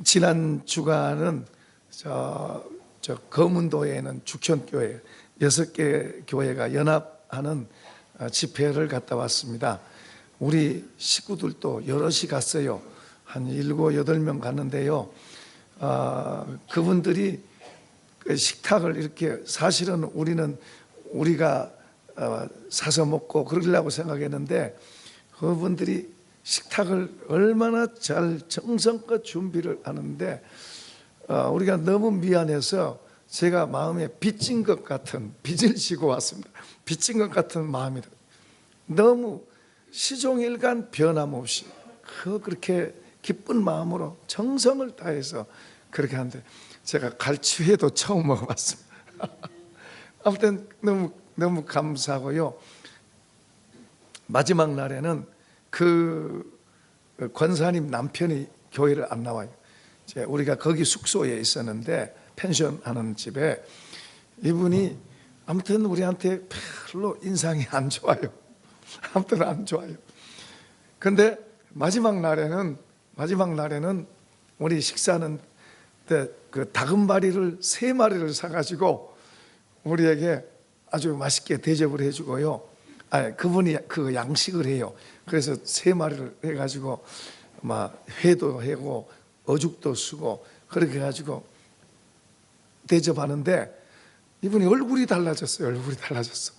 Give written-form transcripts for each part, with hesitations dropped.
지난 주간은 거문도에 있는 죽천교회 6개 교회가 연합하는 집회를 갔다 왔습니다. 우리 식구들도 여럿이 갔어요. 한 7, 8명 갔는데요. 그분들이 식탁을 이렇게, 사실은 우리가 사서 먹고 그러려고 생각했는데, 그분들이 식탁을 얼마나 잘 정성껏 준비를 하는데, 우리가 너무 미안해서 제가 마음에 빚진 것 같은, 빚을 지고 왔습니다. 빚진 것 같은 마음이 너무 시종일관 변함없이 그렇게 기쁜 마음으로 정성을 다해서 그렇게 하는데, 제가 갈치회도 처음 먹어봤습니다. 아무튼 너무 감사하고요. 마지막 날에는 그 권사님 남편이 교회를 안 나와요. 우리가 거기 숙소에 있었는데, 펜션 하는 집에, 이분이 아무튼 우리한테 별로 인상이 안 좋아요. 아무튼 안 좋아요. 근데 마지막 날에는 우리 식사하는 때 그 다금바리를 3마리를 사가지고 우리에게 아주 맛있게 대접을 해주고요. 그분이 그 양식을 해요. 그래서 3마리를 해가지고 막 회도 하고 어죽도 쓰고 그렇게 해가지고 대접하는데, 이분이 얼굴이 달라졌어요. 얼굴이 달라졌어.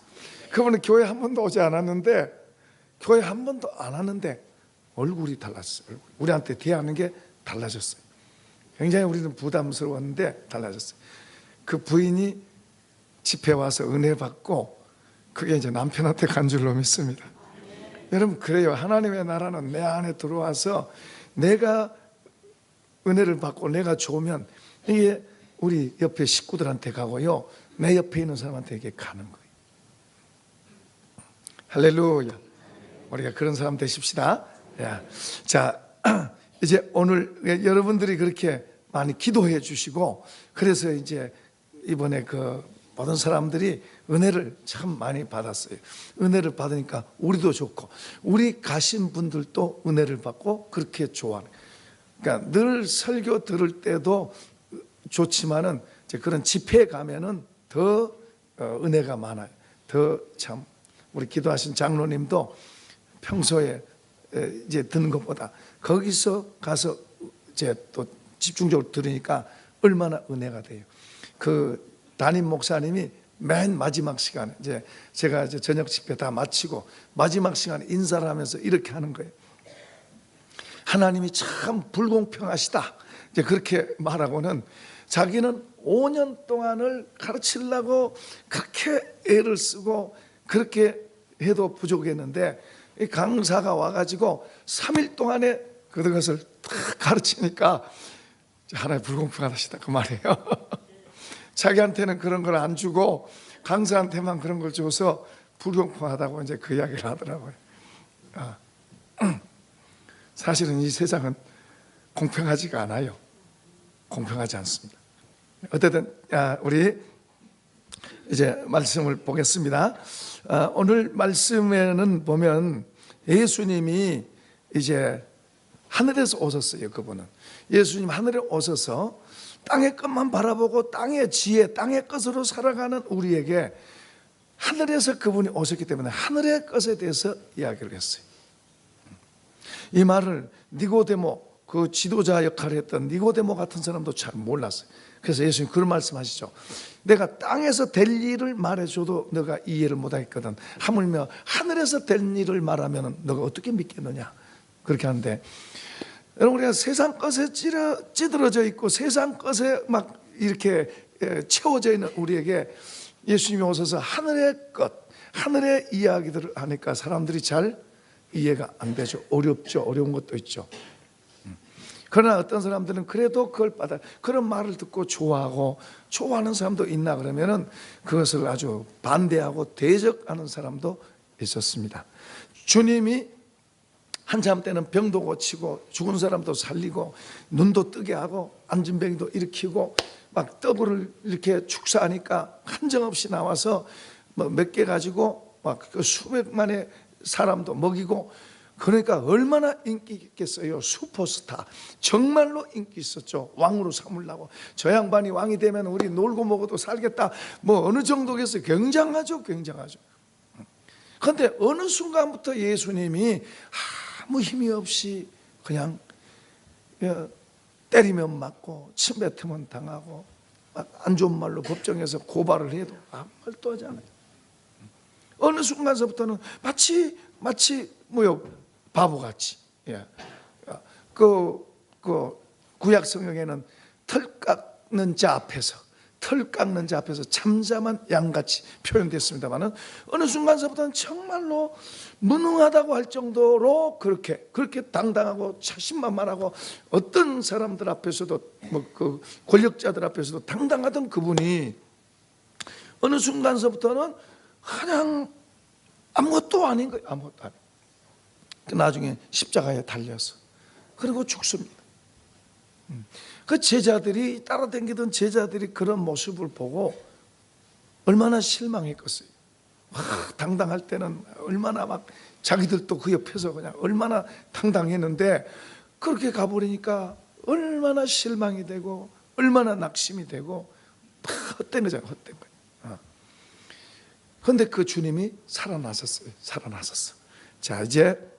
그분은 교회 한 번도 오지 않았는데, 얼굴이 달랐어요. 우리한테 대하는 게 달라졌어요. 굉장히 우리는 부담스러웠는데 달라졌어요. 그 부인이 집회 와서 은혜 받고, 그게 이제 남편한테 간 줄로 믿습니다. 여러분, 그래요. 하나님의 나라는 내 안에 들어와서 내가 은혜를 받고 내가 좋으면 이게 우리 옆에 식구들한테 가고요, 내 옆에 있는 사람한테 이게 가는 거예요. 할렐루야. 우리가 그런 사람 되십시다. 자, 이제 오늘 여러분들이 그렇게 많이 기도해 주시고, 그래서 이제 이번에 그 모든 사람들이 은혜를 참 많이 받았어요. 은혜를 받으니까 우리도 좋고, 우리 가신 분들도 은혜를 받고 그렇게 좋아하는. 그러니까 늘 설교 들을 때도 좋지만은 이제 그런 집회에 가면은 더 은혜가 많아요. 더 참, 우리 기도하신 장로님도 평소에 이제 듣는 것보다 거기서 가서 이제 또 집중적으로 들으니까 얼마나 은혜가 돼요. 그 담임 목사님이 맨 마지막 시간에, 이제 제가 이제 저녁 집회 다 마치고 마지막 시간에 인사를 하면서 이렇게 하는 거예요. 하나님이 참 불공평하시다, 이제 그렇게 말하고는, 자기는 5년 동안을 가르치려고 그렇게 애를 쓰고 그렇게 해도 부족했는데, 이 강사가 와가지고 3일 동안에 그것을 딱 가르치니까 하나님 불공평하시다, 그 말이에요. 자기한테는 그런 걸 안 주고 강사한테만 그런 걸 줘서 불공평하다고 이제 그 이야기를 하더라고요. 사실은 이 세상은 공평하지가 않아요. 공평하지 않습니다. 어쨌든 우리 이제 말씀을 보겠습니다. 오늘 말씀에는 보면 예수님이 이제 하늘에서 오셨어요. 그분은 예수님 하늘에 오셔서 땅의 것만 바라보고 땅의 지혜, 땅의 것으로 살아가는 우리에게 하늘에서 그분이 오셨기 때문에 하늘의 것에 대해서 이야기를 했어요. 이 말을 니고데모, 그 지도자 역할을 했던 니고데모 같은 사람도 잘 몰랐어요. 그래서 예수님 그런 말씀하시죠. 내가 땅에서 될 일을 말해줘도 너가 이해를 못하겠거든. 하물며 하늘에서 될 일을 말하면 너가 어떻게 믿겠느냐, 그렇게 하는데, 여러분, 우리가 세상 것에 찌들어져 있고 세상 것에 막 이렇게 채워져 있는 우리에게 예수님이 오셔서 하늘의 것, 하늘의 이야기들을 하니까 사람들이 잘 이해가 안 되죠. 어렵죠. 어려운 것도 있죠. 그러나 어떤 사람들은 그래도 그걸 그런 말을 듣고 좋아하는 사람도 있나 그러면은 그것을 아주 반대하고 대적하는 사람도 있었습니다. 주님이 한참 때는 병도 고치고 죽은 사람도 살리고 눈도 뜨게 하고 안진병도 일으키고 막 떡을 이렇게 축사하니까 한정없이 나와서 뭐 몇 개 가지고 막 그 수백만의 사람도 먹이고, 그러니까 얼마나 인기 있겠어요. 슈퍼스타, 정말로 인기 있었죠. 왕으로 삼으려고. 저 양반이 왕이 되면 우리 놀고 먹어도 살겠다, 뭐 어느 정도겠어요. 굉장하죠, 굉장하죠. 그런데 어느 순간부터 예수님이 아무 힘이 없이 그냥 때리면 맞고 침 뱉으면 당하고 안 좋은 말로 법정에서 고발을 해도 아무 말도 하지 않아요. 어느 순간서부터는 마치 뭐요, 바보같이. 그 구약 성경에는 털 깎는 자 앞에서 잠잠한 양같이 표현됐습니다만은, 어느 순간서부터는 정말로 무능하다고 할 정도로 그렇게 당당하고 자신만만하고, 어떤 사람들 앞에서도 뭐 그 권력자들 앞에서도 당당하던 그분이 어느 순간서부터는 그냥 아무것도 아닌 거예요. 아무것도 아닌. 나중에 십자가에 달려서 그리고 죽습니다. 그 제자들이, 따라다니던 제자들이 그런 모습을 보고 얼마나 실망했겠어요. 당당할 때는 얼마나 막 자기들도 그 옆에서 그냥 얼마나 당당했는데, 그렇게 가버리니까 얼마나 실망이 되고 얼마나 낙심이 되고 헛된 거잖아요. 헛된 거예요. 그런데 그 주님이 살아나셨어요. 자, 이제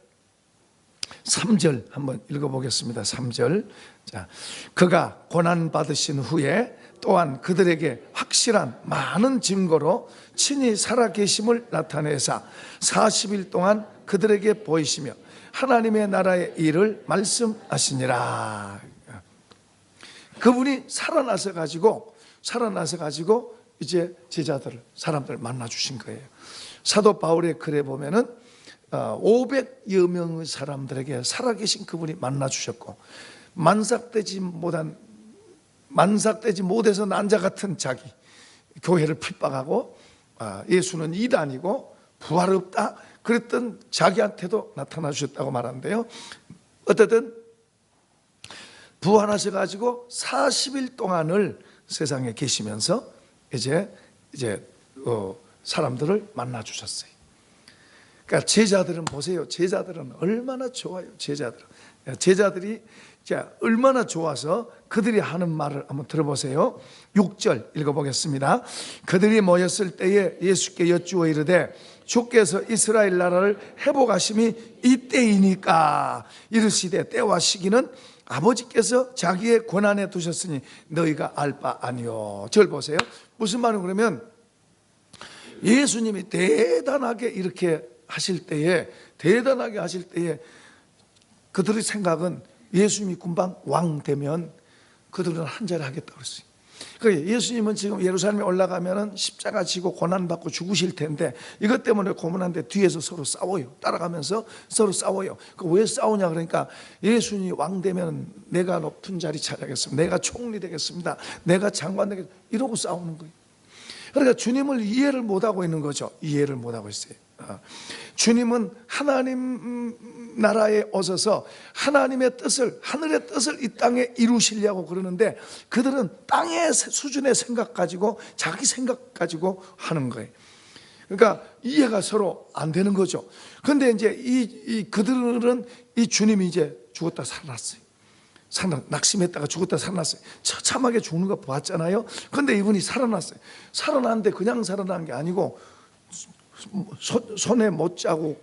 3절 한번 읽어보겠습니다. 3절. 자, 그가 고난 받으신 후에 또한 그들에게 확실한 많은 증거로 친히 살아계심을 나타내사 40일 동안 그들에게 보이시며 하나님의 나라의 일을 말씀하시니라. 그분이 살아나서 가지고 이제 사람들을 만나 주신 거예요. 사도 바울의 글에 보면은 500여 명의 사람들에게 살아계신 그분이 만나 주셨고, 만삭되지 못해서 난자 같은 자기 교회를 핍박하고 예수는 이단이고 부활 없다 그랬던 자기한테도 나타나 주셨다고 말하는데요. 어쨌든 부활하셔가지고 40일 동안을 세상에 계시면서 이제 사람들을 만나 주셨어요. 그러니까 제자들은 보세요. 제자들은 얼마나 좋아요. 제자들이 얼마나 좋아서 그들이 하는 말을 한번 들어보세요. 6절 읽어보겠습니다. 그들이 모였을 때에 예수께 여쭈어 이르되 주께서 이스라엘 나라를 회복하심이 이때이니까 이르시되 때와 시기는 아버지께서 자기의 권한에 두셨으니 너희가 알 바 아니요. 저를 보세요. 무슨 말은, 그러면 예수님이 대단하게 하실 때에 그들의 생각은 예수님이 금방 왕 되면 그들은 한 자리 하겠다고 그랬어요. 그러니까 예수님은 지금 예루살렘에 올라가면 십자가 지고 고난받고 죽으실 텐데, 이것 때문에 고문한데 뒤에서 서로 싸워요. 따라가면서 서로 싸워요. 왜 싸우냐 그러니까, 예수님이 왕 되면 내가 높은 자리 차지하겠습니다, 내가 총리 되겠습니다, 내가 장관 되겠습니다, 이러고 싸우는 거예요. 그러니까 주님을 이해를 못하고 있는 거죠. 이해를 못하고 있어요. 주님은 하나님 나라에 오셔서 하나님의 뜻을, 하늘의 뜻을 이 땅에 이루시려고 그러는데, 그들은 땅의 수준의 생각 가지고, 자기 생각 가지고 하는 거예요. 그러니까 이해가 서로 안 되는 거죠. 그런데 이제 그들은 이 주님이 이제 죽었다 살아났어요. 낙심했다가 죽었다 살아났어요. 처참하게 죽는 거 봤잖아요. 그런데 이분이 살아났어요. 살아났는데 그냥 살아난 게 아니고 손에 못자국,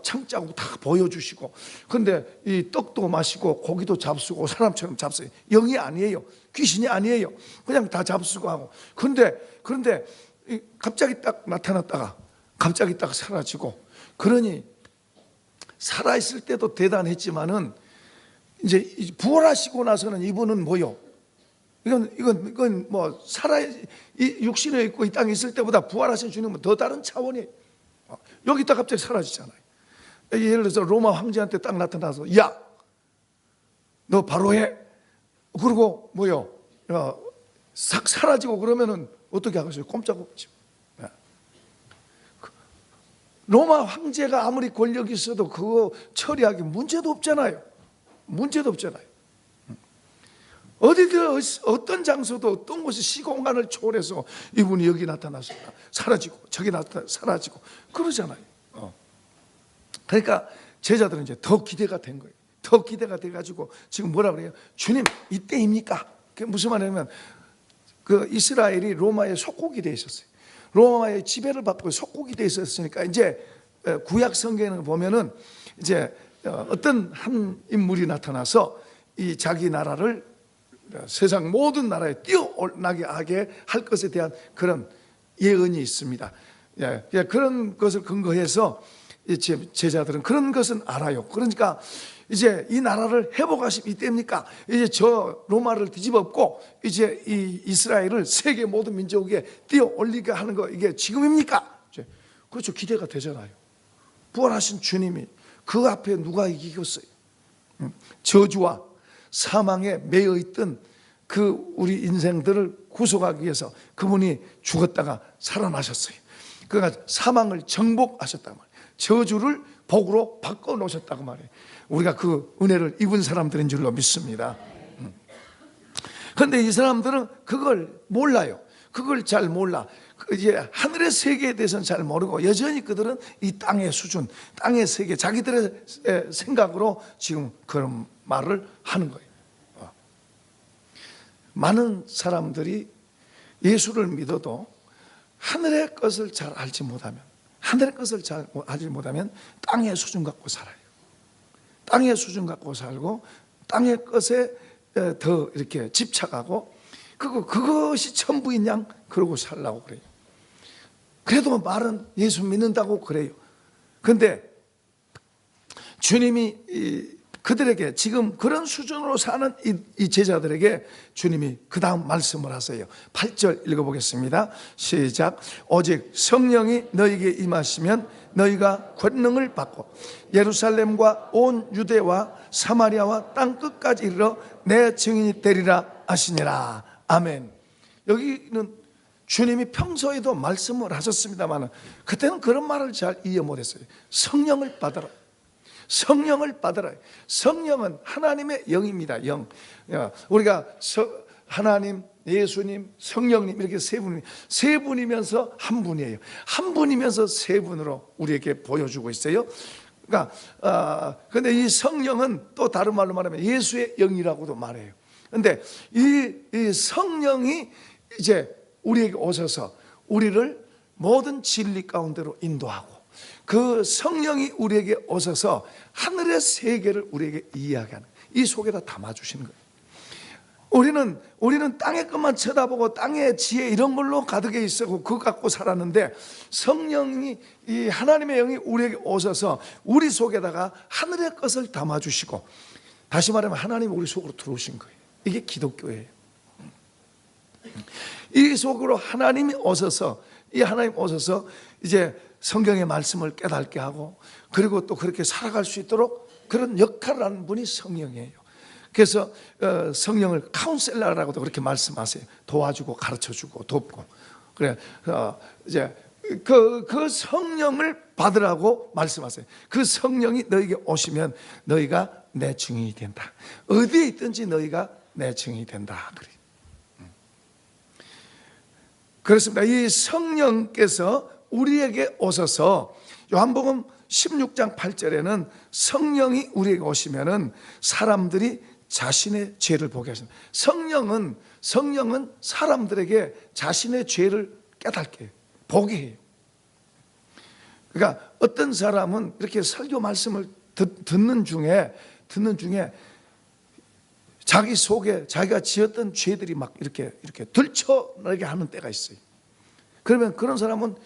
창자국 다 보여주시고, 근데 이 떡도 마시고 고기도 잡수고 사람처럼 잡수요. 영이 아니에요. 귀신이 아니에요. 그냥 다 잡수고 하고. 그런데 갑자기 딱 나타났다가 갑자기 딱 사라지고. 그러니 살아있을 때도 대단했지만은 이제 부활하시고 나서는 이분은 뭐요? 이건 뭐 이 육신에 있고 이 땅에 있을 때보다 부활하신 주님은 더 다른 차원이에요. 여기 딱 갑자기 사라지잖아요. 예를 들어서 로마 황제한테 딱 나타나서, 야, 너 바로 해. 그리고 뭐요? 싹 사라지고 그러면은 어떻게 하겠어요? 꼼짝없죠. 로마 황제가 아무리 권력이 있어도 그거 처리하기 문제도 없잖아요. 어디든 어떤 장소도 어떤 곳이 시공간을 초월해서 이분이 여기 나타나서 사라지고 저기 나타나 사라지고 그러잖아요. 그러니까 제자들은 이제 더 기대가 된 거예요. 더 기대가 돼가지고 지금 뭐라 그래요? 주님, 이때입니까? 그게 무슨 말이냐면 그 이스라엘이 로마의 속국이 돼 있었어요. 로마의 지배를 받고 속국이 돼 있었으니까 이제 구약 성경을 보면은 이제 어떤 한 인물이 나타나서 이 자기 나라를 세상 모든 나라에 뛰어나게 하게 할 것에 대한 그런 예언이 있습니다. 그런 것을 근거해서 제자들은 그런 것은 알아요. 그러니까 이제 이 나라를 회복하심 이때입니까? 이제 저 로마를 뒤집었고 이제 이 이스라엘을 세계 모든 민족에 뛰어 올리게 하는 거 이게 지금입니까? 그렇죠. 기대가 되잖아요. 부활하신 주님이 그 앞에 누가 이기겠어요? 저주와 사망에 매여 있던 그 우리 인생들을 구속하기 위해서 그분이 죽었다가 살아나셨어요. 그러니까 사망을 정복하셨단 말이에요. 저주를 복으로 바꿔놓으셨다고 말해요. 우리가 그 은혜를 입은 사람들인 줄로 믿습니다. 그런데 이 사람들은 그걸 몰라요. 그걸 잘 몰라. 이제 하늘의 세계에 대해서는 잘 모르고 여전히 그들은 이 땅의 수준, 땅의 세계, 자기들의 생각으로 지금 그런 말을 하는 거예요. 많은 사람들이 예수를 믿어도 하늘의 것을 잘 알지 못하면, 하늘의 것을 잘 알지 못하면 땅의 수준 갖고 살아요. 땅의 수준 갖고 살고 땅의 것에 더 이렇게 집착하고 그것이 전부인 양 그러고 살라고 그래요. 그래도 말은 예수 믿는다고 그래요. 그런데 주님이 그들에게 지금 그런 수준으로 사는 이 제자들에게 주님이 그 다음 말씀을 하세요. 8절 읽어보겠습니다. 시작. 오직 성령이 너희에게 임하시면 너희가 권능을 받고 예루살렘과 온 유대와 사마리아와 땅끝까지 이르러 내 증인이 되리라 하시니라. 아멘. 여기는 주님이 평소에도 말씀을 하셨습니다만 그때는 그런 말을 잘 이해 못했어요. 성령을 받아라. 성령을 받아라. 성령은 하나님의 영입니다. 영. 우리가 하나님, 예수님, 성령님 이렇게 세 분이면서 한 분이에요. 한 분이면서 세 분으로 우리에게 보여주고 있어요. 그러니까 근데 이 성령은 또 다른 말로 말하면 예수의 영이라고도 말해요. 근데 이 성령이 이제 우리에게 오셔서 우리를 모든 진리 가운데로 인도하고 그 성령이 우리에게 오셔서 하늘의 세계를 우리에게 이야기하는 이 속에다 담아주시는 거예요. 우리는 땅의 것만 쳐다보고 땅의 지혜 이런 걸로 가득해 있었고 그거 갖고 살았는데 성령이 이 하나님의 영이 우리에게 오셔서 우리 속에다가 하늘의 것을 담아주시고 다시 말하면 하나님이 우리 속으로 들어오신 거예요. 이게 기독교예요. 이 속으로 하나님이 오셔서 이 하나님 오셔서 이제 성경의 말씀을 깨닫게 하고 그리고 또 그렇게 살아갈 수 있도록 그런 역할을 하는 분이 성령이에요. 그래서 성령을 카운셀러라고도 그렇게 말씀하세요. 도와주고 가르쳐주고 돕고 그래 이제 그 성령을 받으라고 말씀하세요. 그 성령이 너에게 오시면 너희가 내 증인이 된다. 어디에 있든지 너희가 내 증인이 된다. 그래. 그렇습니다. 이 성령께서 우리에게 오셔서 요한복음 16장 8절에는 성령이 우리에게 오시면은 사람들이 자신의 죄를 보게 하십니다. 성령은 사람들에게 자신의 죄를 깨닫게 해요. 보게 해요. 그러니까 어떤 사람은 이렇게 설교 말씀을 듣는 중에 자기 속에 자기가 지었던 죄들이 막 이렇게 들춰나게 하는 때가 있어요. 그러면 그런 사람은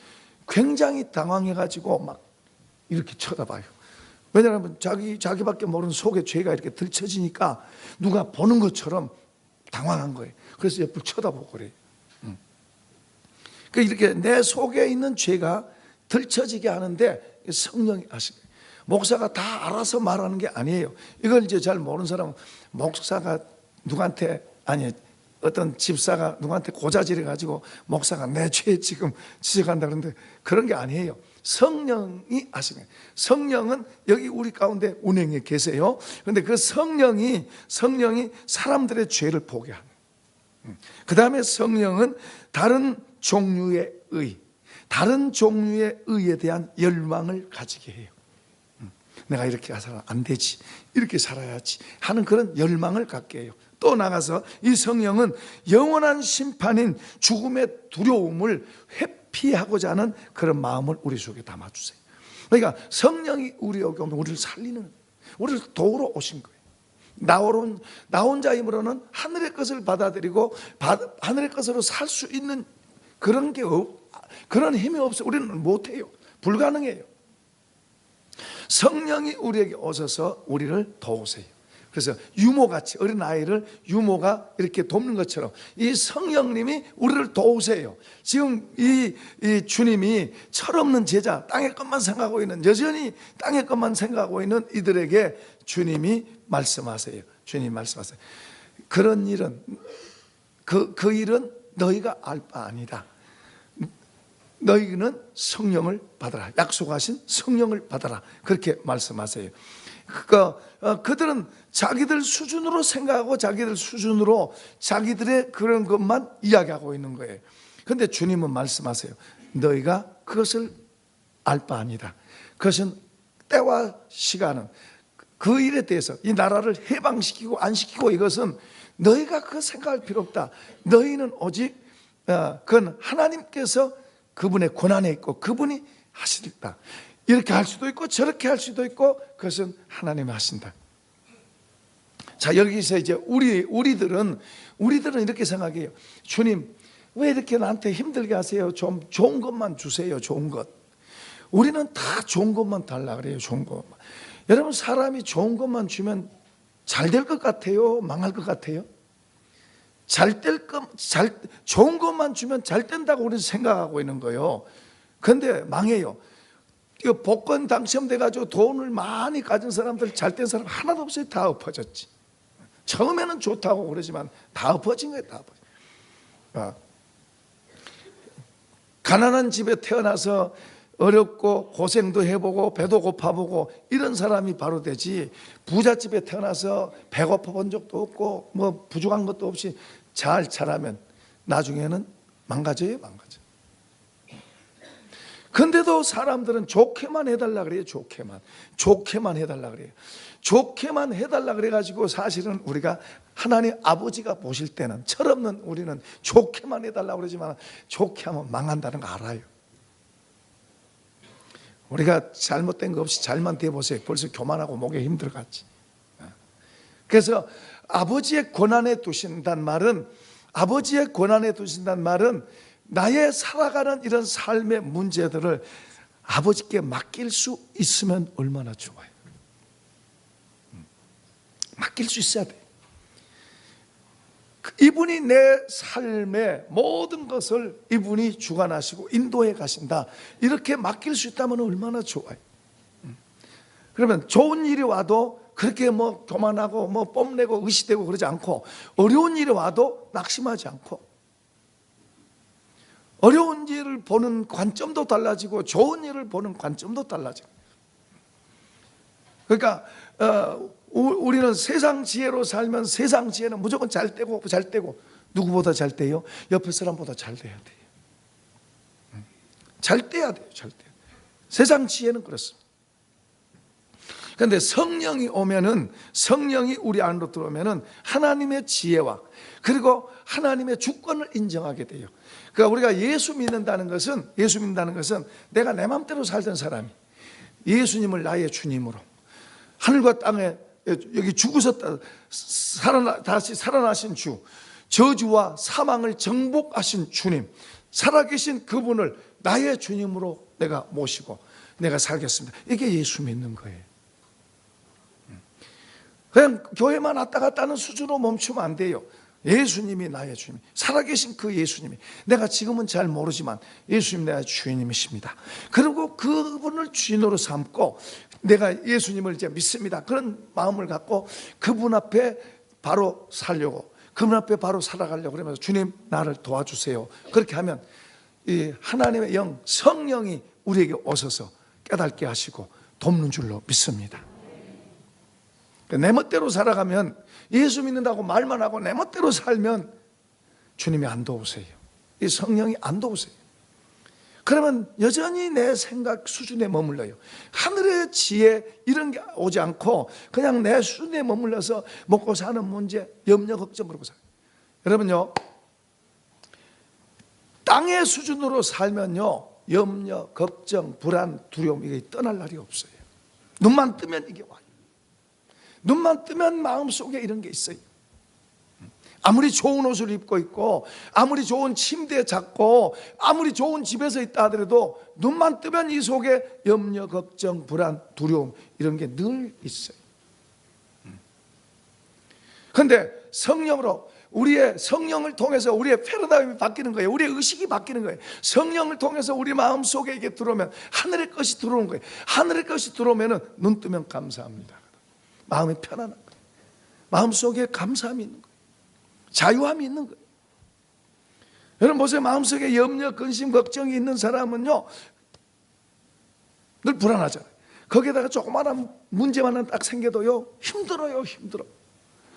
굉장히 당황해가지고 막 이렇게 쳐다봐요. 왜냐하면 자기밖에 모르는 속에 죄가 이렇게 들춰지니까 누가 보는 것처럼 당황한 거예요. 그래서 옆을 쳐다보고 그래요. 이렇게 내 속에 있는 죄가 들춰지게 하는데 성령이 하신 거예요. 목사가 다 알아서 말하는 게 아니에요. 이걸 이제 잘 모르는 사람은 목사가 누구한테 어떤 집사가 누구한테 고자질해 가지고 목사가 내 죄 지금 지적한다 그러는데 그런 게 아니에요. 성령이 하신 거예요. 성령은 여기 우리 가운데 운행에 계세요. 그런데 그 성령이 사람들의 죄를 보게 하는. 그 다음에 성령은 다른 종류의 의에 대한 열망을 가지게 해요. 내가 이렇게 살아 안 되지, 이렇게 살아야지 하는 그런 열망을 갖게 해요. 또 나가서 이 성령은 영원한 심판인 죽음의 두려움을 회피하고자 하는 그런 마음을 우리 속에 담아주세요. 그러니까 성령이 우리에게 오면 우리를 살리는, 우리를 도우러 오신 거예요. 나 혼자 힘으로는 하늘의 것을 받아들이고 하늘의 것으로 살 수 있는 그런 힘이 없어요. 우리는 못해요. 불가능해요. 성령이 우리에게 오셔서 우리를 도우세요. 그래서 유모같이, 어린아이를 유모가 이렇게 돕는 것처럼 이 성령님이 우리를 도우세요. 지금 이 주님이 철없는 제자, 땅의 것만 생각하고 있는, 여전히 땅의 것만 생각하고 있는 이들에게 주님이 말씀하세요. 주님이 말씀하세요. 그런 일은, 그 일은 너희가 알 바 아니다. 너희는 성령을 받아라. 약속하신 성령을 받아라. 그렇게 말씀하세요. 그들은 자기들 수준으로 생각하고 자기들 수준으로 자기들의 그런 것만 이야기하고 있는 거예요. 그런데 주님은 말씀하세요. 너희가 그것을 알 바 아니다. 그것은 때와 시간은 그 일에 대해서 이 나라를 해방시키고 안 시키고, 이것은 너희가 그거 생각할 필요 없다. 너희는 오직 그건 하나님께서 그분의 권한에 있고 그분이 하신다. 이렇게 할 수도 있고 저렇게 할 수도 있고, 그것은 하나님이 하신다. 자, 여기서 이제 우리들은 이렇게 생각해요. 주님, 왜 이렇게 나한테 힘들게 하세요? 좀 좋은 것만 주세요. 좋은 것. 우리는 다 좋은 것만 달라 그래요. 좋은 것만. 여러분, 사람이 좋은 것만 주면 잘 될 것 같아요? 망할 것 같아요? 좋은 것만 주면 잘 된다고 우리는 생각하고 있는 거예요. 그런데 망해요. 복권 당첨돼가지고 돈을 많이 가진 사람들, 잘 된 사람 하나도 없어요. 다 엎어졌지. 처음에는 좋다고 그러지만 다 엎어진 거예요. 다 엎어진. 가난한 집에 태어나서 어렵고 고생도 해보고 배도 고파보고 이런 사람이 바로 되지, 부잣집에 태어나서 배고파 본 적도 없고 뭐 부족한 것도 없이 잘 자라면 나중에는 망가져요. 근데도 사람들은 좋게만 해달라 그래요. 좋게만 해달라 그래요. 좋게만 해달라 그래가지고 사실은 우리가 하나님 아버지가 보실 때는, 철없는 우리는 좋게만 해달라고 그러지만 좋게 하면 망한다는 거 알아요. 우리가 잘못된 거 없이 잘만 돼보세요. 벌써 교만하고 목에 힘들어갔지. 그래서 아버지의 권한에 두신다는 말은, 나의 살아가는 이런 삶의 문제들을 아버지께 맡길 수 있으면 얼마나 좋아요. 맡길 수 있어야 돼. 이분이 내 삶의 모든 것을 이분이 주관하시고 인도해 가신다. 이렇게 맡길 수 있다면 얼마나 좋아요. 그러면 좋은 일이 와도 그렇게 뭐 교만하고 뭐 뽐내고 의시되고 그러지 않고, 어려운 일이 와도 낙심하지 않고, 어려운 일을 보는 관점도 달라지고 좋은 일을 보는 관점도 달라지고. 그러니까 우리는 세상 지혜로 살면 세상 지혜는 무조건 잘 되고 누구보다 잘 돼요? 옆에 사람보다 잘 돼야 돼요. 잘 돼야 돼요. 세상 지혜는 그렇습니다. 그런데 성령이 오면은, 성령이 우리 안으로 들어오면은 하나님의 지혜와 그리고 하나님의 주권을 인정하게 돼요. 그러니까 우리가 예수 믿는다는 것은 내가 내 마음대로 살던 사람이 예수님을 나의 주님으로, 하늘과 땅에 여기 죽으셨 다시 살아나신 주, 저주와 사망을 정복하신 주님, 살아계신 그분을 나의 주님으로 내가 모시고 내가 살겠습니다. 이게 예수 믿는 거예요. 그냥 교회만 왔다 갔다 하는 수준으로 멈추면 안 돼요. 예수님이 나의 주님, 살아계신 그 예수님이, 내가 지금은 잘 모르지만 예수님 나의 주님이십니다. 그리고 그분을 주인으로 삼고 내가 예수님을 이제 믿습니다. 그런 마음을 갖고 그분 앞에 바로 살려고, 그분 앞에 바로 살아가려고 그러면서 주님 나를 도와주세요. 그렇게 하면 이 하나님의 영, 성령이 우리에게 오셔서 깨닫게 하시고 돕는 줄로 믿습니다. 내 멋대로 살아가면, 예수 믿는다고 말만 하고 내 멋대로 살면 주님이 안 도우세요. 이 성령이 안 도우세요. 그러면 여전히 내 생각 수준에 머물러요. 하늘의 지혜 이런 게 오지 않고 그냥 내 수준에 머물러서 먹고 사는 문제, 염려, 걱정 그러고 살아요. 여러분요, 땅의 수준으로 살면요, 염려, 걱정, 불안, 두려움 이게 떠날 날이 없어요. 눈만 뜨면 이게 와요. 눈만 뜨면 마음속에 이런 게 있어요. 아무리 좋은 옷을 입고 있고 아무리 좋은 침대에 잤고 아무리 좋은 집에서 있다 하더라도 눈만 뜨면 이 속에 염려, 걱정, 불안, 두려움 이런 게 늘 있어요. 그런데 성령으로 우리의 성령을 통해서 우리의 패러다임이 바뀌는 거예요. 우리의 의식이 바뀌는 거예요. 성령을 통해서 우리 마음속에 이게 들어오면 하늘의 것이 들어오는 거예요. 하늘의 것이 들어오면 눈 뜨면 감사합니다. 마음이 편안한 거예요. 마음속에 감사함이 있는 거예요. 자유함이 있는 거예요. 여러분 보세요. 마음속에 염려, 근심, 걱정이 있는 사람은요 늘 불안하잖아요. 거기에다가 조그마한 문제만 딱 생겨도요 힘들어요. 힘들어.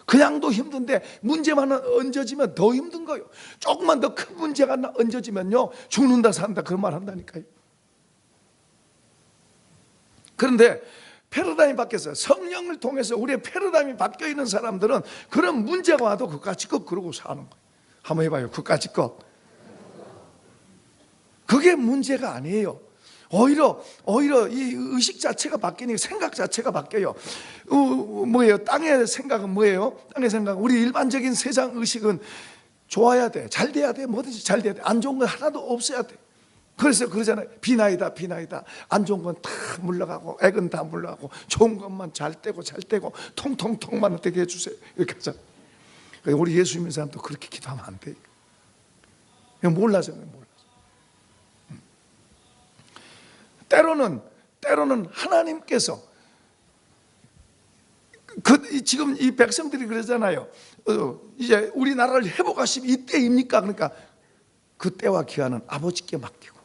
그냥도 힘든데 문제만 얹어지면 더 힘든 거예요. 조금만 더 큰 문제가 얹어지면요 죽는다 산다 그런 말 한다니까요. 그런데 패러다임이 바뀌었어요. 성령을 통해서 우리의 패러다임이 바뀌어 있는 사람들은 그런 문제가 와도 그까짓 그러고 사는 거예요. 한번 해봐요. 그까짓 그게 문제가 아니에요. 오히려 이 의식 자체가 바뀌니까 생각 자체가 바뀌어요. 뭐예요? 땅의 생각은 뭐예요? 땅의 생각은 우리 일반적인 세상 의식은 좋아야 돼, 잘 돼야 돼, 뭐든지 잘 돼야 돼, 안 좋은 건 하나도 없어야 돼. 그래서 그러잖아요. 비나이다 비나이다. 안 좋은 건 다 물러가고 액은 다 물러가고 좋은 것만 잘 떼고 통통통만 되게 해주세요. 이렇게 하잖아요. 우리 예수 믿는 사람도 그렇게 기도하면 안 돼요. 몰라서요. 때로는 하나님께서 지금 이 백성들이 그러잖아요. 이제 우리나라를 회복하시면 이때입니까? 그러니까 그 때와 기한은 아버지께 맡기고,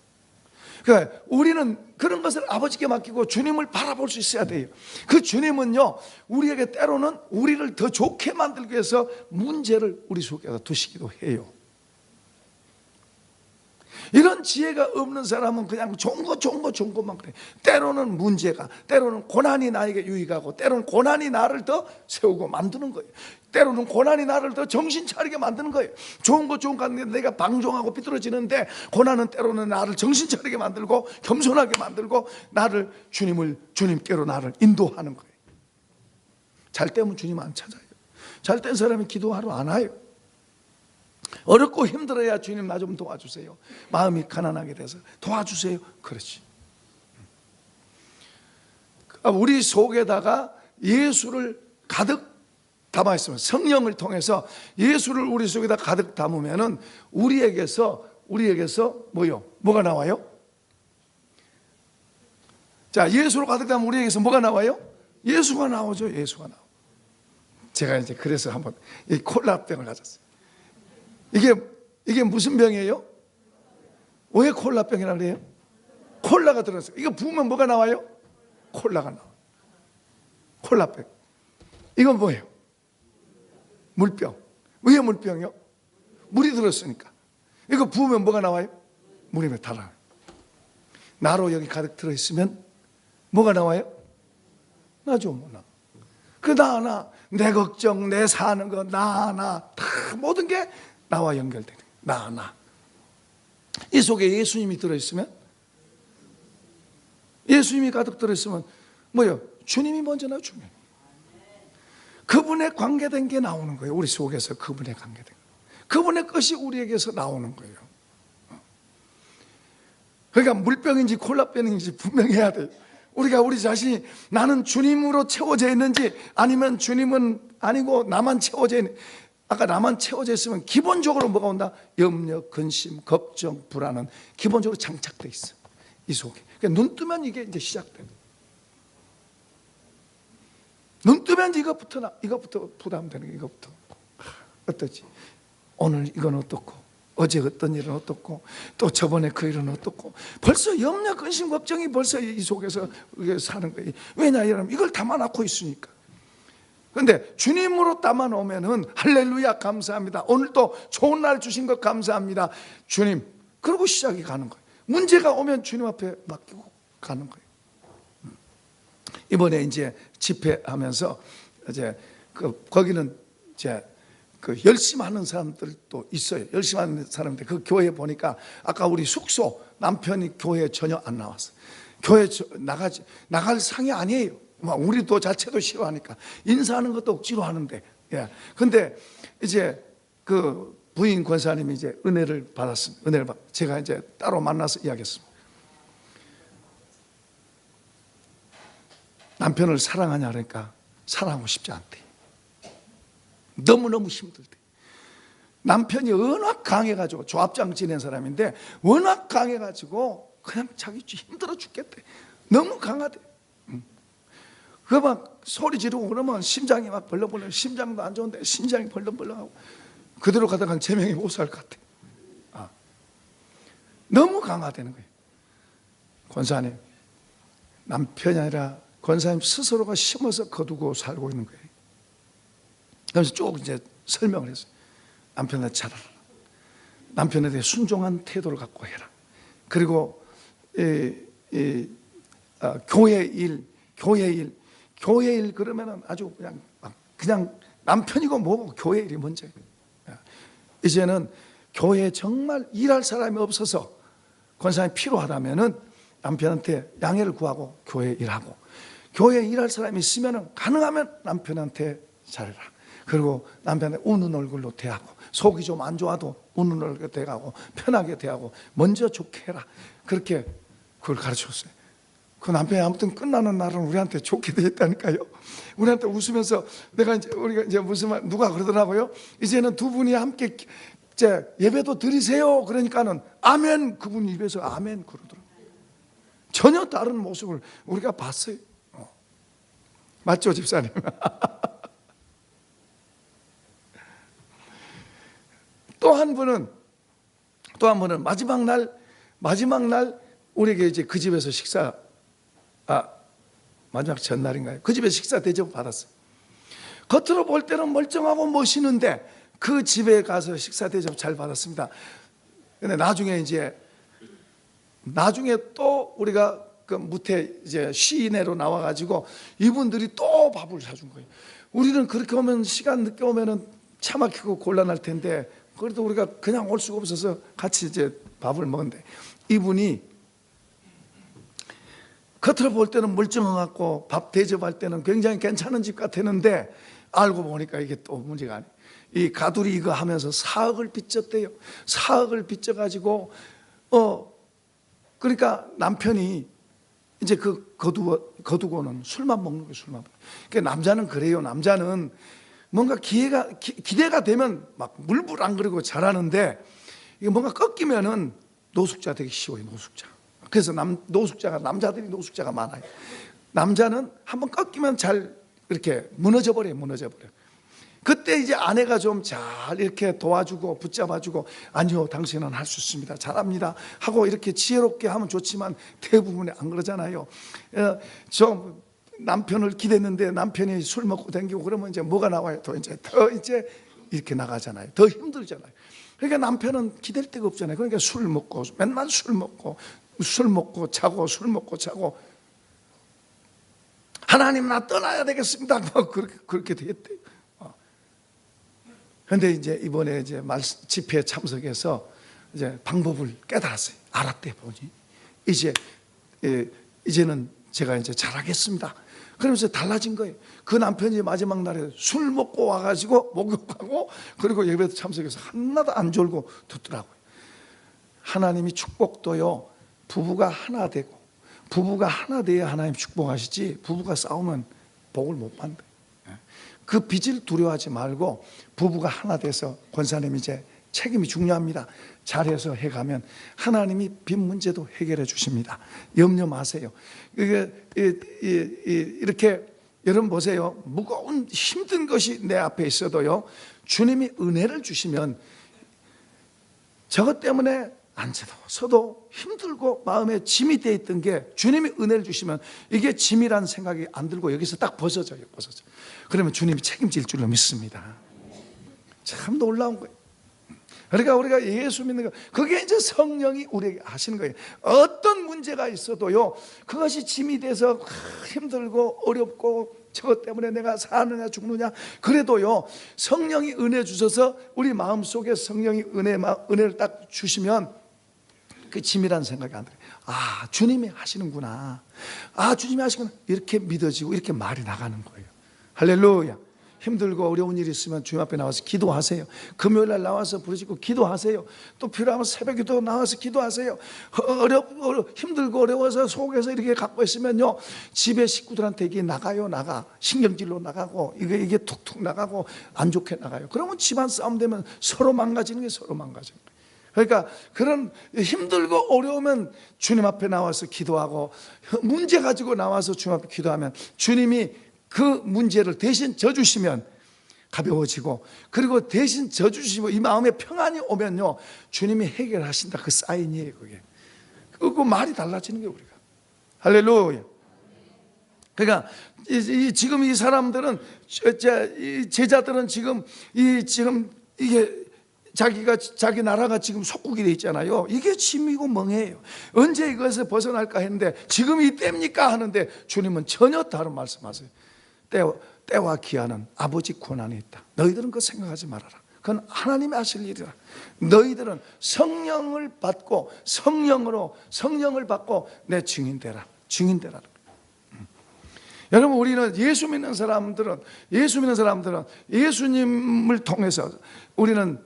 그러니까 우리는 그런 것을 아버지께 맡기고 주님을 바라볼 수 있어야 돼요. 그 주님은요 우리에게 때로는 우리를 더 좋게 만들기 위해서 문제를 우리 속에다 두시기도 해요. 이런 지혜가 없는 사람은 그냥 좋은 것만 그래. 때로는 문제가, 때로는 고난이 나에게 유익하고, 때로는 고난이 나를 더 세우고 만드는 거예요. 때로는 고난이 나를 더 정신 차리게 만드는 거예요. 좋은 거 내가 방종하고 삐뚤어지는데, 고난은 때로는 나를 정신 차리게 만들고 겸손하게 만들고 나를 주님께로 나를 인도하는 거예요. 잘 때면 주님 안 찾아요. 잘 된 사람이 기도하러 안 와요. 어렵고 힘들어야 주님 나 좀 도와주세요. 마음이 가난하게 돼서 도와주세요. 그렇지. 우리 속에다가 예수를 가득 담아 있으면, 성령을 통해서 예수를 우리 속에다 가득 담으면은 우리에게서 뭐가 나와요? 자, 예수로 가득 담으면 우리에게서 뭐가 나와요? 예수가 나오죠. 예수가 나와. 제가 이제 그래서 한번 이 콜라병을 가졌어요. 이게 무슨 병이에요? 왜 콜라병이라고 그래요? 콜라가 들어있어요. 이거 부으면 뭐가 나와요? 콜라가 나와요. 콜라병. 이건 뭐예요? 물병. 왜 물병이요? 물이 들었으니까. 이거 부으면 뭐가 나와요? 물이 달아요. 나로 여기 가득 들어있으면 뭐가 나와요? 나죠. 내 걱정, 내 사는 거, 다 모든 게 나와 연결되는 거예요. 이 속에 예수님이 들어있으면, 예수님이 가득 들어있으면 뭐예요? 주님이 먼저 나와요. 주님. 그분의 관계된 게 나오는 거예요. 우리 속에서 그분의 관계된 거. 그분의 것이 우리에게서 나오는 거예요. 그러니까 물병인지 콜라병인지 분명해야 돼요. 우리가 우리 자신이 나는 주님으로 채워져 있는지, 아니면 주님은 아니고 나만 채워져 있는지. 아까 나만 채워져 있으면 기본적으로 뭐가 온다? 염려, 근심, 걱정, 불안은 기본적으로 장착돼 있어. 이 속에. 그러니까 눈 뜨면 이게 이제 시작돼. 눈 뜨면 이것부터 부담되는 게 이것부터. 어떠지? 오늘 이건 어떻고, 어제 어떤 일은 어떻고, 또 저번에 그 일은 어떻고, 벌써 염려, 근심, 걱정이 벌써 이 속에서 사는 거예요. 왜냐? 여러분, 이걸 담아놓고 있으니까. 그런데 주님으로 담아놓으면은 할렐루야 감사합니다. 오늘 또 좋은 날 주신 것 감사합니다. 주님. 그러고 시작이 가는 거예요. 문제가 오면 주님 앞에 맡기고 가는 거예요. 이번에 이제 집회하면서 이제 거기는 이제 열심히 하는 사람들도 있어요. 열심히 하는 사람들 그 교회 보니까 아까 우리 숙소 남편이 교회에 전혀 안 나왔어요. 교회 나갈 상이 아니에요. 우리도 자체도 싫어하니까 인사하는 것도 억지로 하는데. 예. 근데 이제 그 부인 권사님이 이제 은혜를 받았습니다. 제가 이제 따로 만나서 이야기했습니다. 남편을 사랑하냐 그러니까 사랑하고 싶지 않대. 너무너무 힘들대. 남편이 워낙 강해가지고 조합장 지낸 사람인데 워낙 강해가지고 그냥 자기 힘들어 죽겠대. 너무 강하대. 그 막 소리 지르고 그러면 심장이 막 벌렁벌렁, 심장도 안 좋은데 심장이 벌렁벌렁하고 그대로 가다가 제명이 못 살 것 같아. 너무 강하다는 거예요. 권사님, 남편이 아니라 권사님 스스로가 심어서 거두고 살고 있는 거예요. 그래서 쭉 이제 설명을 했어요. 남편한테 잘하라. 남편에 대해 순종한 태도를 갖고 해라. 그리고 교회 일 그러면은 아주 그냥 남편이고 뭐고 교회 일이 먼저예요. 이제는 교회에 정말 일할 사람이 없어서 권사님이 필요하다면은 남편한테 양해를 구하고 교회 일하고, 교회에 일할 사람이 있으면은 가능하면 남편한테 잘해라. 그리고 남편한테 우는 얼굴로 대하고, 속이 좀 안 좋아도 우는 얼굴로 대하고 편하게 대하고 먼저 좋게 해라. 그렇게 그걸 가르쳤어요. 그 남편이 아무튼 끝나는 날은 우리한테 좋게 돼 있다니까요. 우리한테 웃으면서 우리가 이제 무슨 말 누가 그러더라고요. 이제는 두 분이 함께 이제 예배도 드리세요. 그러니까는 아멘, 그분 입에서 아멘 그러더라고요. 전혀 다른 모습을 우리가 봤어요. 맞죠, 집사님? 또 한 분은 마지막 날 우리에게 이제 그 집에서 마지막 전날인가요? 그 집에서 식사 대접 받았어요. 겉으로 볼 때는 멀쩡하고 멋있는데 그 집에 가서 식사 대접 잘 받았습니다. 근데 나중에 또 우리가 그 무태 이제 시내로 나와가지고 이분들이 또 밥을 사준 거예요. 우리는 그렇게 오면 시간 늦게 오면은 차 막히고 곤란할 텐데 그래도 우리가 그냥 올 수가 없어서 같이 이제 밥을 먹는데 이분이 겉으로 볼 때는 멀쩡하고 밥 대접할 때는 굉장히 괜찮은 집 같았는데 알고 보니까 이게 또 문제가 아니에요. 이 가두리 이거 하면서 4억을 빚졌대요. 4억을 빚져가지고 그러니까 남편이 이제 그 거두고는 술만 먹는 거예요. 술만. 그러니까 남자는 그래요. 남자는 뭔가 기대가 되면 막 물불안거리고 잘하는데 이게 뭔가 꺾이면은 노숙자 되기 쉬워요. 노숙자. 그래서 남자들이 노숙자가 많아요. 남자는 한번 꺾이면 잘 이렇게 무너져 버려요. 그때 이제 아내가 좀 잘 이렇게 도와주고 붙잡아주고, 아니요, 당신은 할 수 있습니다, 잘합니다 하고 이렇게 지혜롭게 하면 좋지만 대부분이 안 그러잖아요. 좀 남편을 기댔는데 남편이 술 먹고 다니고 그러면 이제 뭐가 나와요? 더 이제 이렇게 나가잖아요. 더 힘들잖아요. 그러니까 남편은 기댈 데가 없잖아요. 그러니까 맨날 술 먹고 자고 하나님 나 떠나야 되겠습니다. 그렇게 되겠대요. 그런데 이제 이번에 이제 집회에 참석해서 이제 방법을 깨달았어요. 알았대 보니 이제는 제가 이제 잘하겠습니다. 그러면서 달라진 거예요. 그 남편이 마지막 날에 술 먹고 와가지고 목욕하고 그리고 예배도 참석해서 하나도 안 졸고 듣더라고요. 하나님이 축복도요, 부부가 하나 되고 부부가 하나 돼야 하나님 축복하시지 부부가 싸우면 복을 못 받는다. 그 빚을 두려워하지 말고 부부가 하나 돼서, 권사님 이제 책임이 중요합니다, 잘해서 해가면 하나님이 빚 문제도 해결해 주십니다. 염려 마세요. 이렇게 여러분 보세요. 무거운 힘든 것이 내 앞에 있어도요, 주님이 은혜를 주시면 저것 때문에 앉아서도 힘들고 마음에 짐이 돼 있던 게 주님이 은혜를 주시면 이게 짐이라는 생각이 안 들고 여기서 딱 벗어져요. 그러면 주님이 책임질 줄로 믿습니다. 참 놀라운 거예요. 그러니까 우리가 예수 믿는 거, 그게 이제 성령이 우리에게 하시는 거예요. 어떤 문제가 있어도요, 그것이 짐이 돼서 힘들고 어렵고 저것 때문에 내가 사느냐 죽느냐, 그래도요 성령이 은혜 주셔서 우리 마음속에 성령이 은혜를 딱 주시면 그 짐이라는 생각이 안 들어요. 아, 주님이 하시는구나, 아, 주님이 하시구나, 이렇게 믿어지고 이렇게 말이 나가는 거예요. 할렐루야. 힘들고 어려운 일이 있으면 주님 앞에 나와서 기도하세요. 금요일날 나와서 부르시고 기도하세요. 또 필요하면 새벽에도 나와서 기도하세요. 힘들고 어려워서 속에서 이렇게 갖고 있으면요, 집에 식구들한테 이게 나가요. 신경질로 나가고 이게 툭툭 나가고 안 좋게 나가요. 그러면 집안 싸움 되면 서로 망가지는 게 서로 망가져요. 그러니까 그런 힘들고 어려우면 주님 앞에 나와서 기도하고, 문제 가지고 나와서 주님 앞에 기도하면 주님이 그 문제를 대신 져주시면 가벼워지고, 그리고 대신 져주시고 이 마음에 평안이 오면요, 주님이 해결하신다, 그 사인이에요. 그게 그 말이 달라지는 거예요, 우리가. 할렐루야. 그러니까 지금 이 사람들은, 제자들은 지금 이게 자기 나라가 지금 속국이 돼 있잖아요. 이게 짐이고 멍해요. 언제 이것을 벗어날까 했는데, 지금 이 때입니까 하는데 주님은 전혀 다른 말씀하세요. 때와 기한은 아버지 권한에 있다. 너희들은 그거 생각하지 말아라. 그건 하나님이 하실 일이라. 너희들은 성령을 받고 성령을 받고 내 증인되라. 여러분, 우리는 예수 믿는 사람들은 예수님을 통해서 우리는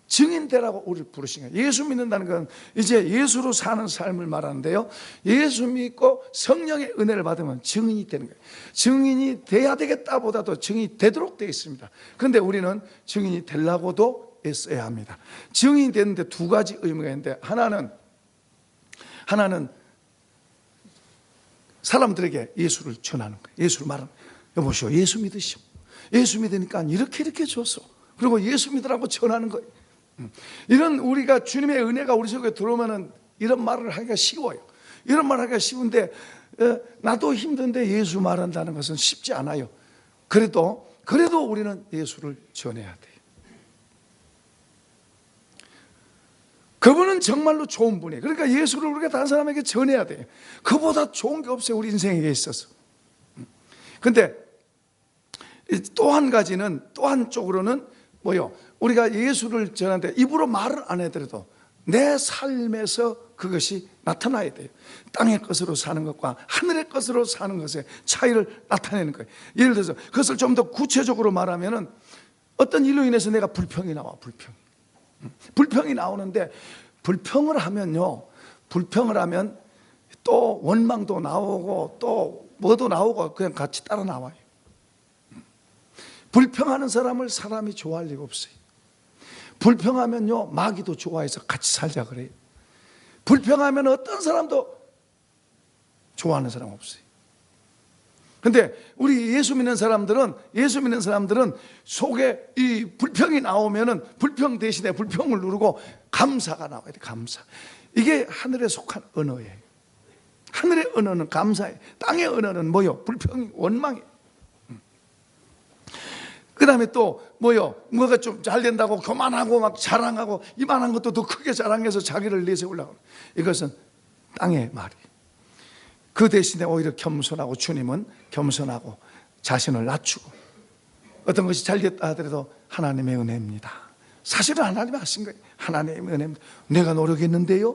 증인되라고 우리를 부르신 거예요. 예수 믿는다는 건 이제 예수로 사는 삶을 말하는데요, 예수 믿고 성령의 은혜를 받으면 증인이 되는 거예요. 증인이 돼야 되겠다 보다도 증인이 되도록 되어 있습니다. 그런데 우리는 증인이 되려고도 애써야 합니다. 증인이 되는데 두 가지 의미가 있는데, 하나는 사람들에게 예수를 전하는 거예요. 예수를 말하는 거예요. 여보시오, 예수 믿으시오. 예수 믿으니까 이렇게 줬어. 그리고 예수 믿으라고 전하는 거예요. 이런, 우리가 주님의 은혜가 우리 속에 들어오면은 이런 말을 하기가 쉬워요. 이런 말 하기가 쉬운데, 나도 힘든데 예수 말한다는 것은 쉽지 않아요. 그래도 우리는 예수를 전해야 돼요. 그분은 정말로 좋은 분이에요. 그러니까 예수를 우리가 다른 사람에게 전해야 돼요. 그보다 좋은 게 없어요, 우리 인생에 있어서. 근데 또 한쪽으로는 뭐요? 우리가 예수를 전하는데 입으로 말을 안 해더라도 내 삶에서 그것이 나타나야 돼요. 땅의 것으로 사는 것과 하늘의 것으로 사는 것의 차이를 나타내는 거예요. 예를 들어서 그것을 좀 더 구체적으로 말하면은, 어떤 일로 인해서 내가 불평이 나오는데, 불평을 하면 또 원망도 나오고 또 뭐도 나오고 그냥 같이 따라 나와요. 불평하는 사람을 사람이 좋아할 리가 없어요. 불평하면요, 마귀도 좋아해서 같이 살자 그래요. 불평하면 어떤 사람도 좋아하는 사람 없어요. 근데 우리 예수 믿는 사람들은 속에 이 불평이 나오면은 불평 대신에 불평을 누르고 감사가 나와야 돼. 감사. 이게 하늘에 속한 언어예요. 하늘의 언어는 감사예요. 땅의 언어는 뭐요? 불평이, 원망이에요. 그 다음에 또 뭐가 좀 잘 된다고 교만하고 막 자랑하고, 이만한 것도 더 크게 자랑해서 자기를 내세우려고. 이것은 땅의 말이에요. 그 대신에 오히려 겸손하고, 주님은 겸손하고 자신을 낮추고, 어떤 것이 잘 됐다 하더라도 하나님의 은혜입니다. 사실은 하나님이 하신 거예요. 하나님의 은혜입니다. 내가 노력했는데요.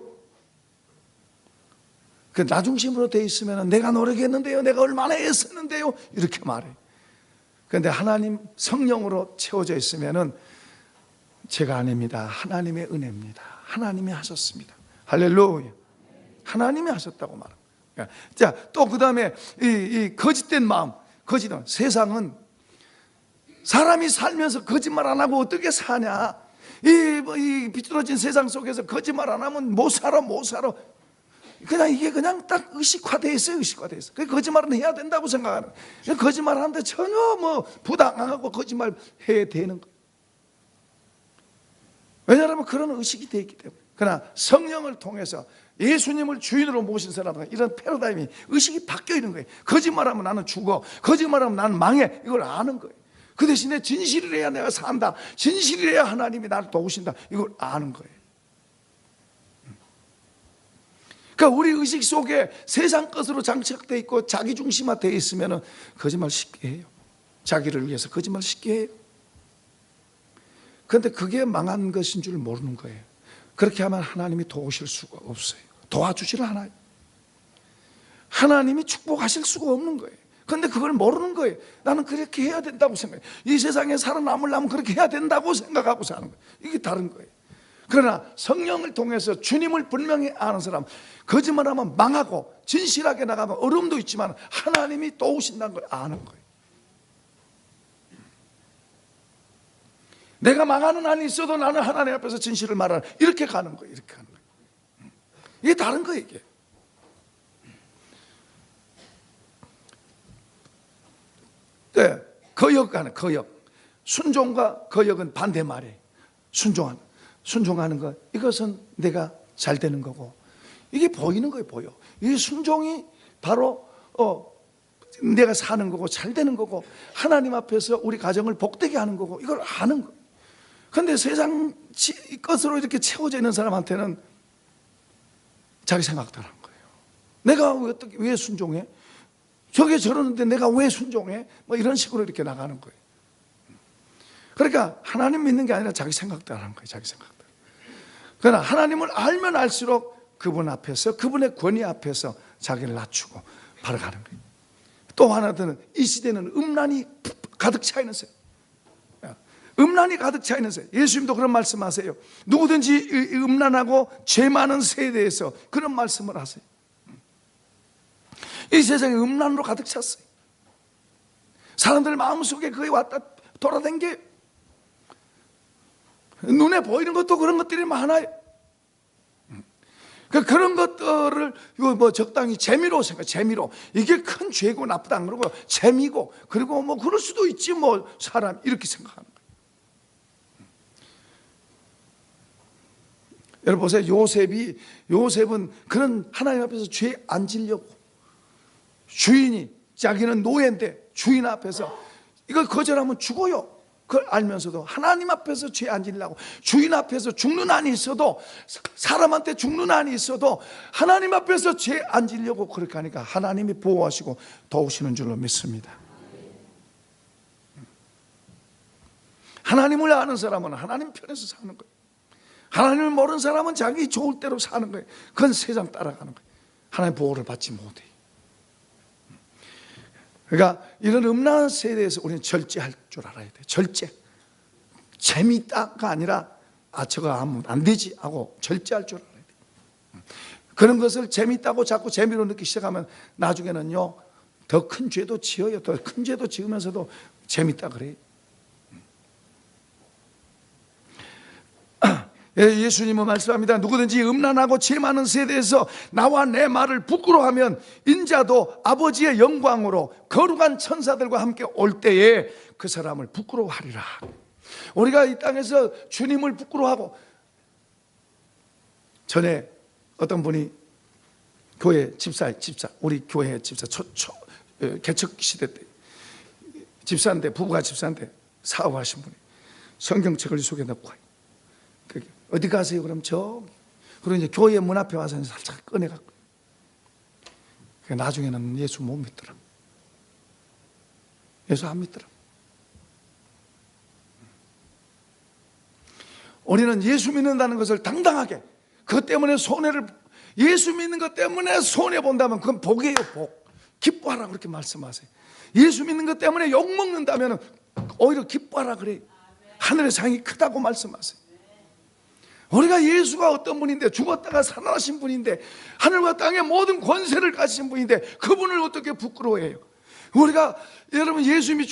그 나 중심으로 돼 있으면 내가 노력했는데요, 내가 얼마나 애썼는데요, 이렇게 말해요. 그런데 하나님 성령으로 채워져 있으면은 제가 아닙니다. 하나님의 은혜입니다. 하나님이 하셨습니다. 할렐루야. 하나님이 하셨다고 말합니다. 자, 또 그 다음에 이 거짓된 마음, 세상은 사람이 살면서 거짓말 안 하고 어떻게 사냐? 이 비뚤어진 세상 속에서 거짓말 안 하면 못 살아. 그냥 이게 그냥 딱 의식화되어 있어요. 그 거짓말은 해야 된다고 생각하는 거예요. 거짓말 하는데 전혀 부당하고 거짓말 해야 되는 거예요. 왜냐하면 그런 의식이 되어 있기 때문에. 그러나 성령을 통해서 예수님을 주인으로 모신 사람은 이런 패러다임이, 의식이 바뀌어 있는 거예요. 거짓말하면 나는 죽어, 거짓말하면 나는 망해, 이걸 아는 거예요. 그 대신에 진실이래야 내가 산다, 진실이래야 하나님이 나를 도우신다, 이걸 아는 거예요. 그러니까 우리 의식 속에 세상 것으로 장착되어 있고 자기중심화되어 있으면 거짓말 쉽게 해요. 자기를 위해서 거짓말 쉽게 해요. 그런데 그게 망한 것인 줄 모르는 거예요. 그렇게 하면 하나님이 도우실 수가 없어요. 도와주질 않아요. 하나님이 축복하실 수가 없는 거예요. 그런데 그걸 모르는 거예요. 나는 그렇게 해야 된다고 생각해요. 이 세상에 살아남으려면 그렇게 해야 된다고 생각하고 사는 거예요. 이게 다른 거예요. 그러나 성령을 통해서 주님을 분명히 아는 사람, 거짓말하면 망하고 진실하게 나가면 어려움도 있지만 하나님이 도우신다는 걸 아는 거예요. 내가 망하는 한이 있어도 나는 하나님 앞에서 진실을 말하는, 이렇게 가는 거예요. 이렇게 가는 거예요. 이게 다른 거예요. 이게 네, 거역하는, 거역. 순종과 거역은 반대말이에요. 순종하는 것, 이것은 내가 잘 되는 거고, 이게 보이는 거예요. 보여. 이 순종이 바로 내가 사는 거고 잘 되는 거고 하나님 앞에서 우리 가정을 복되게 하는 거고, 이걸 아는 거예요. 그런데 세상 것으로 이렇게 채워져 있는 사람한테는 자기 생각도 안 하는 거예요. 내가 왜 순종해? 저게 저러는데 내가 왜 순종해? 뭐 이런 식으로 이렇게 나가는 거예요. 그러니까 하나님 믿는 게 아니라 자기 생각도 안 하는 거예요. 자기 생각도. 그러나 하나님을 알면 알수록 그분 앞에서, 그분의 권위 앞에서 자기를 낮추고 바라가는 거예요. 또 하나는 이 시대는 음란이 가득 차 있는 세대. 음란이 가득 차 있는 세대. 예수님도 그런 말씀하세요. 누구든지 음란하고 죄 많은 세대에서 그런 말씀을 하세요. 이 세상에 음란으로 가득 찼어요. 사람들 마음속에 그게 왔다 돌아다니게, 눈에 보이는 것도 그런 것들이 많아요. 그런 것들을 뭐 적당히 재미로 생각, 재미로 이게 큰 죄고 나쁘다 안 그러고 재미고, 그리고 뭐 그럴 수도 있지 뭐 사람, 이렇게 생각하는 거예요. 여러분 보세요. 요셉은 그런 하나님 앞에서 죄 안 지려고, 주인이, 자기는 노예인데 주인 앞에서 이걸 거절하면 죽어요. 그걸 알면서도 하나님 앞에서 죄 안 지려고, 주인 앞에서 죽는 한이 있어도, 사람한테 죽는 한이 있어도 하나님 앞에서 죄 안 지려고 그렇게 하니까 하나님이 보호하시고 도우시는 줄로 믿습니다. 하나님을 아는 사람은 하나님 편에서 사는 거예요. 하나님을 모르는 사람은 자기 좋을 대로 사는 거예요. 그건 세상 따라가는 거예요. 하나님의 보호를 받지 못해요. 그러니까 이런 음란한 세대에서 우리는 절제할 줄 알아야 돼요. 절제. 재미있다가 아니라 저거 하면 안 되지 하고 절제할 줄 알아야 돼요. 그런 것을 재미있다고 자꾸 재미로 느끼기 시작하면 나중에는요, 더 큰 죄도 지어요. 더 큰 죄도 지으면서도 재미있다 그래요. 예수님은 말씀합니다. 누구든지 음란하고 죄 많은 세대에서 나와 내 말을 부끄러워하면 인자도 아버지의 영광으로 거룩한 천사들과 함께 올 때에 그 사람을 부끄러워하리라. 우리가 이 땅에서 주님을 부끄러워하고, 전에 어떤 분이 교회 집사, 우리 교회 집사, 개척 시대 때 집사인데, 부부가 집사인데 사업하신 분이 성경책을 속에 넣고 와요. 어디 가세요? 그럼 그리고 이제 교회 문 앞에 와서 살짝 꺼내갖고, 나중에는 예수 못 믿더라. 예수 안 믿더라. 우리는 예수 믿는다는 것을 당당하게, 그것 때문에 예수 믿는 것 때문에 손해본다면 그건 복이에요, 복. 기뻐하라 그렇게 말씀하세요. 예수 믿는 것 때문에 욕먹는다면 오히려 기뻐하라 그래요. 하늘의 상이 크다고 말씀하세요. 우리가 예수가 어떤 분인데, 죽었다가 살아나신 분인데, 하늘과 땅의 모든 권세를 가지신 분인데 그분을 어떻게 부끄러워해요? 우리가, 여러분, 예수님이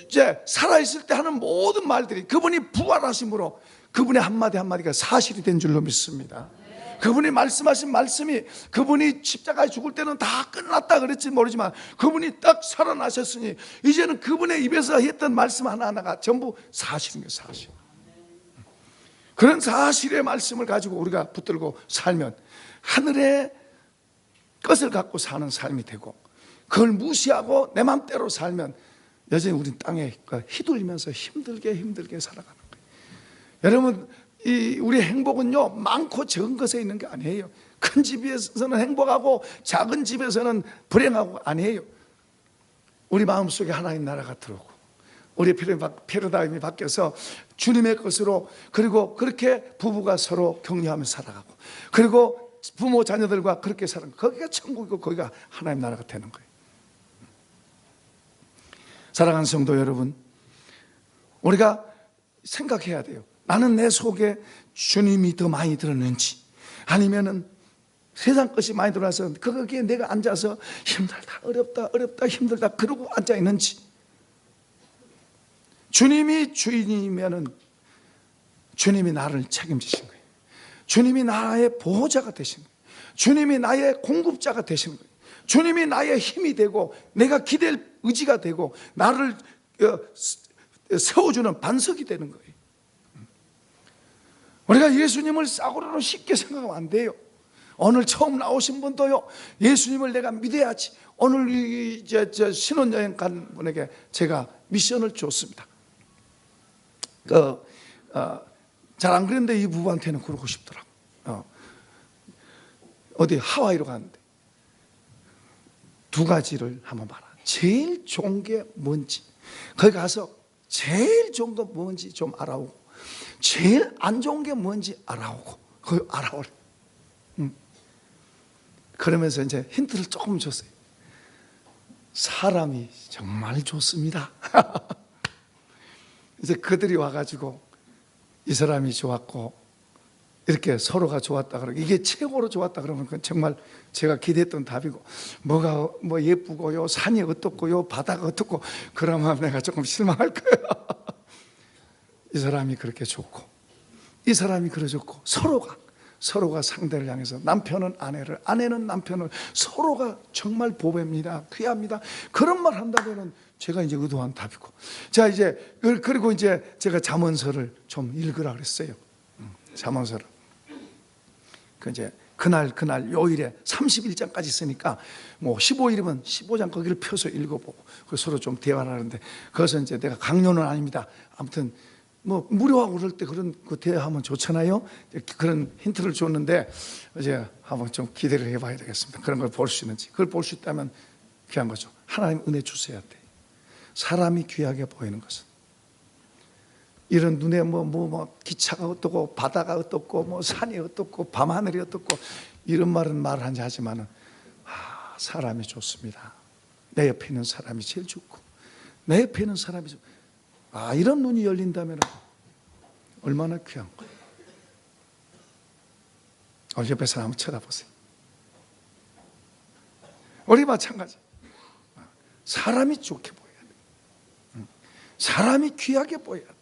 이제 살아있을 때 하는 모든 말들이 그분이 부활하심으로 그분의 한마디 한마디가 사실이 된 줄로 믿습니다. 그분이 말씀하신 말씀이, 그분이 십자가에 죽을 때는 다 끝났다 그랬지 모르지만 그분이 딱 살아나셨으니 이제는 그분의 입에서 했던 말씀 하나하나가 전부 사실인 거예요. 사실. 그런 사실의 말씀을 가지고 우리가 붙들고 살면 하늘의 것을 갖고 사는 삶이 되고, 그걸 무시하고 내 맘대로 살면 여전히 우린 땅에 휘둘리면서 힘들게 살아가는 거예요. 여러분, 우리 행복은요 많고 적은 것에 있는 게 아니에요. 큰 집에서는 행복하고 작은 집에서는 불행하고 아니에요. 우리 마음속에 하나님 나라가 들어오고 우리 패러다임이 바뀌어서 주님의 것으로, 그리고 그렇게 부부가 서로 격려하며 살아가고, 그리고 부모 자녀들과 그렇게 살아가고, 거기가 천국이고 거기가 하나님 나라가 되는 거예요. 사랑하는 성도 여러분, 우리가 생각해야 돼요. 나는 내 속에 주님이 더 많이 들었는지, 아니면은 세상 것이 많이 들어와서 거기에 내가 앉아서 힘들다 어렵다 힘들다 그러고 앉아 있는지. 주님이 주인이면은 주님이 나를 책임지신 거예요. 주님이 나의 보호자가 되신 거예요. 주님이 나의 공급자가 되신 거예요. 주님이 나의 힘이 되고 내가 기댈 의지가 되고 나를 세워주는 반석이 되는 거예요. 우리가 예수님을 싸구려로 쉽게 생각하면 안 돼요. 오늘 처음 나오신 분도요, 예수님을 내가 믿어야지. 오늘 이제 신혼여행 간 분에게 제가 미션을 줬습니다. 잘 안 그랬는데 이 부부한테는 그러고 싶더라고. 어디 하와이로 가는데 두 가지를 한번 봐라. 제일 좋은 게 뭔지, 거기 가서 제일 좋은 거 뭔지 좀 알아오고, 제일 안 좋은 게 뭔지 알아오고, 그거 알아오래. 그러면서 이제 힌트를 조금 줬어요. 사람이 정말 좋습니다. 이제 그들이 와가지고 이 사람이 좋았고 이렇게 서로가 좋았다 그러고 이게 최고로 좋았다 그러면 그건 정말 제가 기대했던 답이고, 뭐가 뭐 예쁘고요, 산이 어떻고요, 바다가 어떻고 그러면 내가 조금 실망할 거예요. 이 사람이 그렇게 좋고 이 사람이 그래 좋고, 서로가 상대를 향해서, 남편은 아내를, 아내는 남편을, 서로가 정말 보배입니다, 귀합니다, 그런 말 한다면은 제가 이제 의도한 답이고. 자, 이제 그리고 이제 제가 잠언서를 좀 읽으라 그랬어요. 잠언서를. 그 이제 그날 요일에 31장까지 있으니까 뭐 15일이면 15장 거기를 펴서 읽어보고, 그 서로 좀 대화를 하는데, 그것은 이제 내가 강요는 아닙니다. 아무튼 뭐 무료하고 그럴 때 그런 그 대화하면 좋잖아요. 그런 힌트를 줬는데 이제 한번 좀 기대를 해봐야 되겠습니다. 그런 걸 볼 수 있는지. 그걸 볼 수 있다면 귀한 거죠. 하나님 은혜 주셔야 돼. 사람이 귀하게 보이는 것은, 이런 눈에 뭐 기차가 어떻고 바다가 어떻고 뭐 산이 어떻고 밤하늘이 어떻고 이런 말은 말하지 하지만은 사람이 좋습니다. 내 옆에 있는 사람이 제일 좋고, 내 옆에 있는 사람이 좋고, 이런 눈이 열린다면 얼마나 귀한 거예요. 오늘 옆에 사람 한번 쳐다보세요. 우리 마찬가지. 사람이 좋게 보여야 돼. 사람이 귀하게 보여야 돼.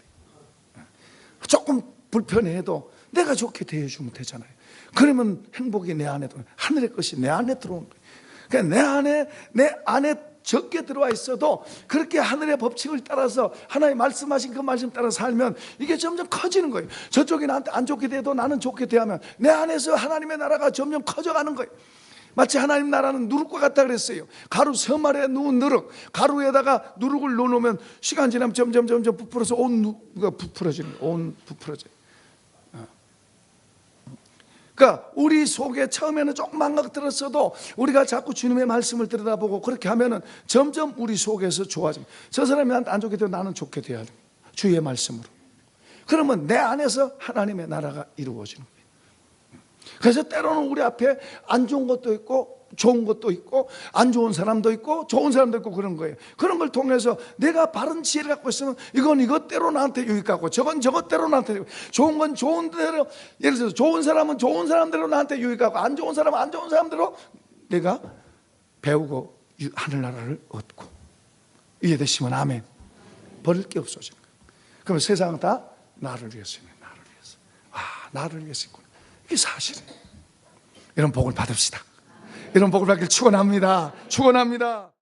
조금 불편해도 내가 좋게 대해주면 되잖아요. 그러면 행복이 내 안에 들어오는, 하늘의 것이 내 안에 들어오는 거예요. 그러니까 내 안에 적게 들어와 있어도 그렇게 하늘의 법칙을 따라서 하나님 말씀하신 그 말씀 따라 살면 이게 점점 커지는 거예요. 저쪽이 나한테 안 좋게 돼도 나는 좋게 대하면 내 안에서 하나님의 나라가 점점 커져가는 거예요. 마치 하나님 나라는 누룩과 같다 그랬어요. 가루 서말에 누운 누룩, 가루에다가 누룩을 넣어놓으면 시간 지나면 점점 부풀어서 온 누룩가 부풀어지는 거예요. 온 부풀어져요. 그러니까 우리 속에 처음에는 조그만 것 들었어도 우리가 자꾸 주님의 말씀을 들여다보고 그렇게 하면은 점점 우리 속에서 좋아집니다. 저 사람이 나한테 안 좋게 되면 나는 좋게 돼야 돼. 주의 말씀으로. 그러면 내 안에서 하나님의 나라가 이루어지는 거예요. 그래서 때로는 우리 앞에 안 좋은 것도 있고 좋은 것도 있고, 안 좋은 사람도 있고 좋은 사람도 있고 그런 거예요. 그런 걸 통해서 내가 바른 지혜를 갖고 있으면 이건 이것대로 나한테 유익하고, 저건 저것대로 나한테 유익하고, 좋은 건 좋은 대로, 예를 들어서 좋은 사람은 좋은 사람대로 나한테 유익하고, 안 좋은 사람은 안 좋은 사람대로 내가 배우고 하늘나라를 얻고. 이해되시면 아멘. 버릴 게 없어지는 거예요. 그러면 세상은 다 나를 위해서는, 나를 위해서. 나를 위해서 있구나. 이게 사실이에요. 이런 복을 받읍시다. 이런 복을 받길 축원합니다. 축원합니다.